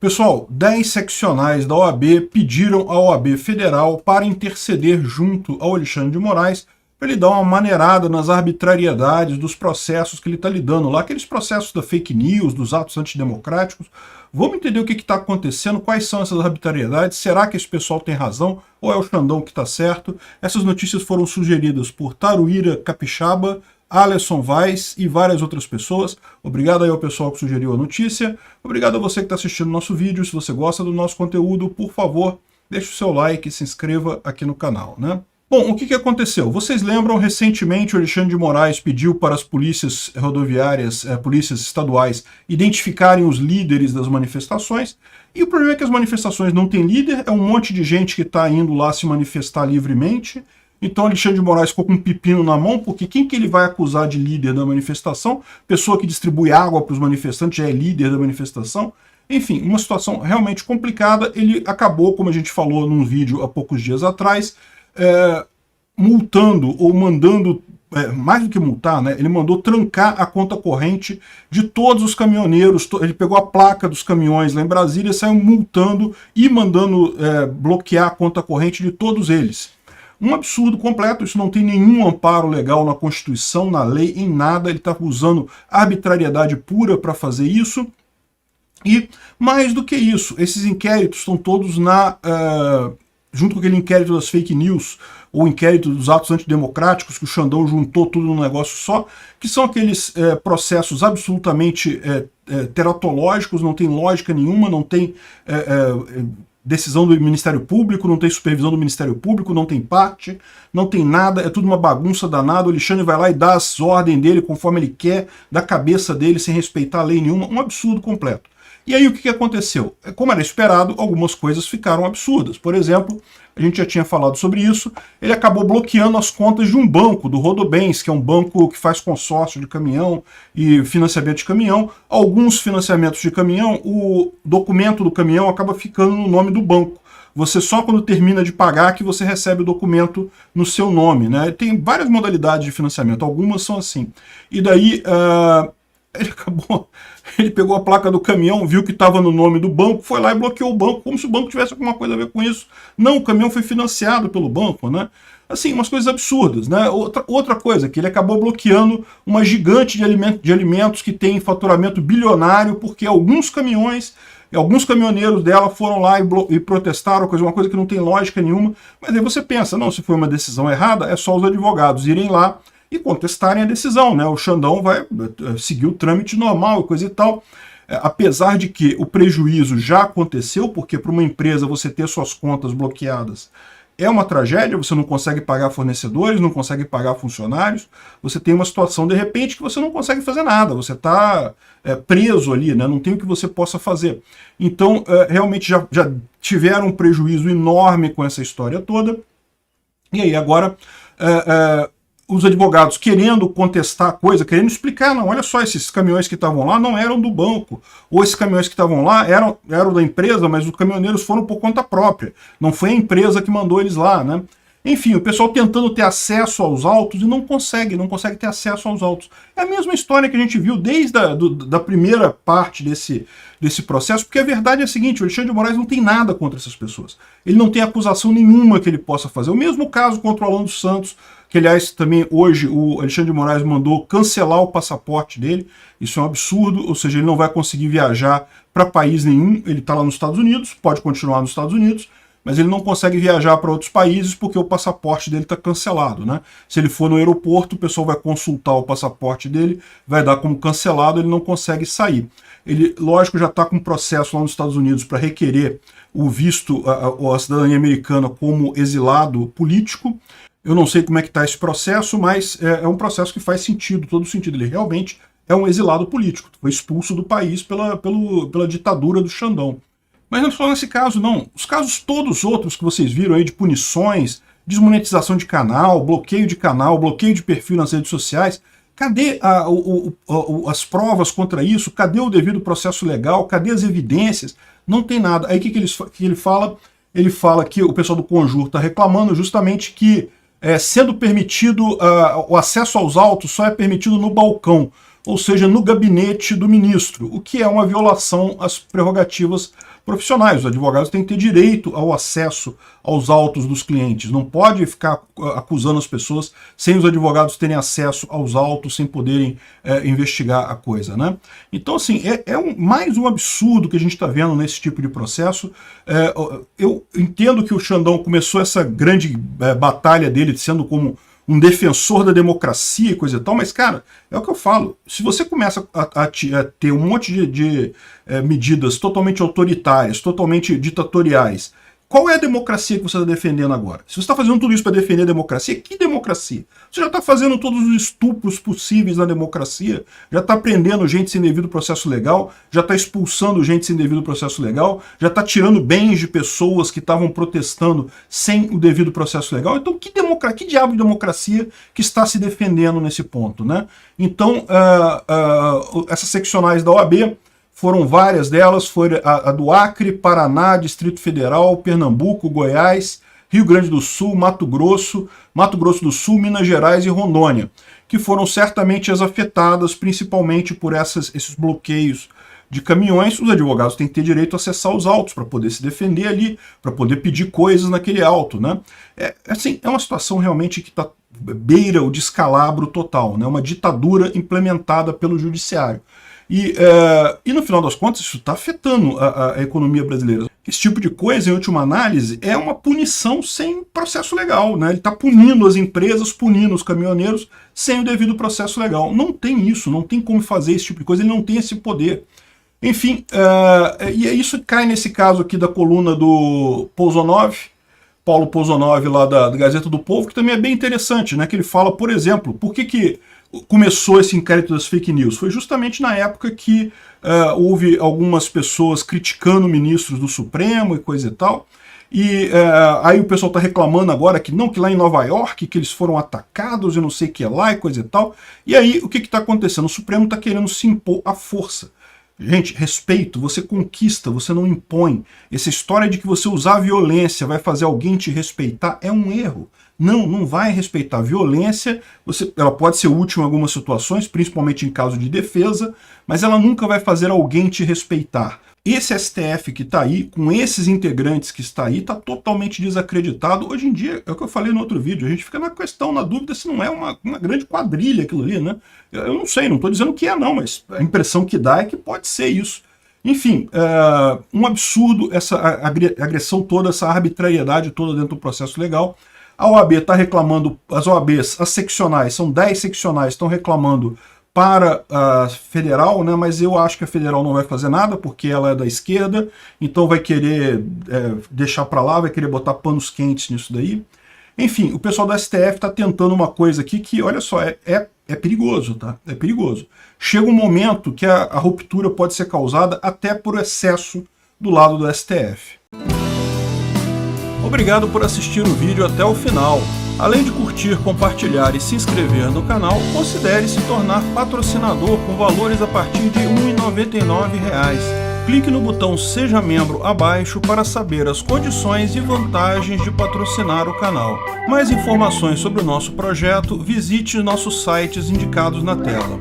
Pessoal, 10 seccionais da OAB pediram à OAB Federal para interceder junto ao Alexandre de Moraes para ele dar uma maneirada nas arbitrariedades dos processos que ele está lidando lá, aqueles processos da fake news, dos atos antidemocráticos. Vamos entender o que está acontecendo, quais são essas arbitrariedades, será que esse pessoal tem razão ou é o Xandão que está certo? Essas notícias foram sugeridas por Taruíra Capixaba, Alisson Vaz e várias outras pessoas. Obrigado aí ao pessoal que sugeriu a notícia. Obrigado a você que está assistindo o nosso vídeo. Se você gosta do nosso conteúdo, por favor, deixe o seu like e se inscreva aqui no canal, né? Bom, o que aconteceu? Vocês lembram, recentemente o Alexandre de Moraes pediu para as polícias rodoviárias, polícias estaduais, identificarem os líderes das manifestações, e o problema é que as manifestações não têm líder, é um monte de gente que está indo lá se manifestar livremente. Então Alexandre de Moraes ficou com um pepino na mão, porque quem que ele vai acusar de líder da manifestação? Pessoa que distribui água para os manifestantes já é líder da manifestação? Enfim, uma situação realmente complicada. Ele acabou, como a gente falou num vídeo há poucos dias atrás, multando ou mandando, mais do que multar, né, ele mandou trancar a conta corrente de todos os caminhoneiros. Ele pegou a placa dos caminhões lá em Brasília, saiu multando e mandando bloquear a conta corrente de todos eles. Um absurdo completo, isso não tem nenhum amparo legal na Constituição, na lei, em nada. Ele está usando arbitrariedade pura para fazer isso. E, mais do que isso, esses inquéritos estão todos junto com aquele inquérito das fake news, ou inquérito dos atos antidemocráticos, que o Xandão juntou tudo num negócio só, que são aqueles processos absolutamente teratológicos, não tem lógica nenhuma, não tem decisão do Ministério Público, não tem supervisão do Ministério Público, não tem parte, não tem nada, é tudo uma bagunça danada. O Alexandre vai lá e dá as ordens dele conforme ele quer, da cabeça dele, sem respeitar a lei nenhuma, um absurdo completo. E aí o que aconteceu? Como era esperado, algumas coisas ficaram absurdas. Por exemplo, a gente já tinha falado sobre isso, ele acabou bloqueando as contas de um banco, do Rodobens, que é um banco que faz consórcio de caminhão e financiamento de caminhão. Alguns financiamentos de caminhão, o documento do caminhão acaba ficando no nome do banco. Você só quando termina de pagar que você recebe o documento no seu nome, né? Tem várias modalidades de financiamento, algumas são assim. E daí ele pegou a placa do caminhão, viu que estava no nome do banco, foi lá e bloqueou o banco, como se o banco tivesse alguma coisa a ver com isso. Não, o caminhão foi financiado pelo banco, né? Assim, umas coisas absurdas, né? Outra coisa, que ele acabou bloqueando uma gigante de alimentos que tem faturamento bilionário, porque alguns caminhões, alguns caminhoneiros dela foram lá e protestaram, uma coisa que não tem lógica nenhuma. Mas aí você pensa, não, se foi uma decisão errada, é só os advogados irem lá e contestarem a decisão, né? O Xandão vai seguir o trâmite normal e coisa e tal. Apesar de que o prejuízo já aconteceu, porque para uma empresa você ter suas contas bloqueadas é uma tragédia, você não consegue pagar fornecedores, não consegue pagar funcionários, você tem uma situação de repente que você não consegue fazer nada, você está preso ali, né? Não tem o que você possa fazer. Então, realmente já tiveram um prejuízo enorme com essa história toda. E aí agora os advogados querendo contestar a coisa, querendo explicar, não, olha só, esses caminhões que estavam lá não eram do banco, ou esses caminhões que estavam lá eram da empresa, mas os caminhoneiros foram por conta própria, não foi a empresa que mandou eles lá, né? Enfim, o pessoal tentando ter acesso aos autos e não consegue ter acesso aos autos. É a mesma história que a gente viu desde da primeira parte desse processo, porque a verdade é a seguinte, o Alexandre de Moraes não tem nada contra essas pessoas. Ele não tem acusação nenhuma que ele possa fazer. O mesmo caso contra o Alan dos Santos, que aliás também hoje o Alexandre de Moraes mandou cancelar o passaporte dele. Isso é um absurdo, ou seja, ele não vai conseguir viajar para país nenhum. Ele está lá nos Estados Unidos, pode continuar nos Estados Unidos, mas ele não consegue viajar para outros países porque o passaporte dele está cancelado, né? Se ele for no aeroporto, o pessoal vai consultar o passaporte dele, vai dar como cancelado, ele não consegue sair. Ele, lógico, já está com um processo lá nos Estados Unidos para requerer o visto, a cidadania americana como exilado político. Eu não sei como é que está esse processo, mas é um processo que faz sentido, todo sentido. Ele realmente é um exilado político, foi expulso do país pela ditadura do Xandão. Mas não só nesse caso, não. Os casos todos outros que vocês viram aí de punições, desmonetização de canal, bloqueio de perfil nas redes sociais, cadê as provas contra isso? Cadê o devido processo legal? Cadê as evidências? Não tem nada. Aí o que ele fala? Ele fala que o pessoal do Conjur está reclamando justamente que sendo permitido, o acesso aos autos só é permitido no balcão. ou seja, no gabinete do ministro, o que é uma violação às prerrogativas profissionais. Os advogados têm que ter direito ao acesso aos autos dos clientes. Não pode ficar acusando as pessoas sem os advogados terem acesso aos autos, sem poderem investigar a coisa, né? Então, assim, mais um absurdo que a gente está vendo nesse tipo de processo. Eu entendo que o Xandão começou essa grande batalha dele, sendo como um defensor da democracia e coisa e tal, mas, cara, é o que eu falo. Se você começa a ter um monte de medidas totalmente autoritárias, totalmente ditatoriais, qual é a democracia que você está defendendo agora? Se você está fazendo tudo isso para defender a democracia, que democracia? Você já está fazendo todos os estupros possíveis na democracia, já está prendendo gente sem devido processo legal, já está expulsando gente sem devido processo legal, já está tirando bens de pessoas que estavam protestando sem o devido processo legal. Então, que diabo de democracia que está se defendendo nesse ponto, né? Então, essas seccionais da OAB, foram várias delas, foi a do Acre, Paraná, Distrito Federal, Pernambuco, Goiás, Rio Grande do Sul, Mato Grosso do Sul, Minas Gerais e Rondônia, que foram certamente as afetadas principalmente por esses bloqueios de caminhões. Os advogados têm que ter direito a acessar os autos para poder se defender ali, para poder pedir coisas naquele auto, né? Assim, é uma situação realmente que beira o descalabro total, né? Uma ditadura implementada pelo judiciário. E no final das contas, isso está afetando a economia brasileira. Esse tipo de coisa, em última análise, é uma punição sem processo legal, né? Ele está punindo as empresas, punindo os caminhoneiros sem o devido processo legal. Não tem isso, não tem como fazer esse tipo de coisa, ele não tem esse poder. Enfim, e isso cai nesse caso aqui da coluna do Pouzonov, Paulo Pouzonov, lá da Gazeta do Povo, que também é bem interessante, né? Que ele fala, por exemplo, por que começou esse inquérito das fake news? Foi justamente na época que houve algumas pessoas criticando ministros do Supremo e coisa e tal, e aí o pessoal está reclamando agora que lá em Nova York, que eles foram atacados e não sei o que lá e coisa e tal, e aí o que está acontecendo? O Supremo está querendo se impor à força. Gente, respeito, você conquista, você não impõe. Essa história de que você usar violência vai fazer alguém te respeitar é um erro. Não vai respeitar. Violência, ela pode ser útil em algumas situações, principalmente em caso de defesa, mas ela nunca vai fazer alguém te respeitar. Esse STF que está aí, com esses integrantes que está aí, está totalmente desacreditado. Hoje em dia, é o que eu falei no outro vídeo, a gente fica na dúvida se não é uma grande quadrilha aquilo ali, né? Eu não sei, não estou dizendo que é não, mas a impressão que dá é que pode ser isso. Enfim, um absurdo essa agressão toda, essa arbitrariedade toda dentro do processo legal. A OAB está reclamando, as OABs, as seccionais, são 10 seccionais, estão reclamando para a federal, né? Mas eu acho que a federal não vai fazer nada, porque ela é da esquerda, então vai querer deixar para lá, vai querer botar panos quentes nisso daí. Enfim, o pessoal da STF está tentando uma coisa aqui que, olha só, é perigoso, tá? É perigoso. Chega um momento que a ruptura pode ser causada até por excesso do lado do STF. Obrigado por assistir o vídeo até o final. Além de curtir, compartilhar e se inscrever no canal, considere se tornar patrocinador com valores a partir de R$ 1,99. Clique no botão Seja Membro abaixo para saber as condições e vantagens de patrocinar o canal. Mais informações sobre o nosso projeto, visite nossos sites indicados na tela.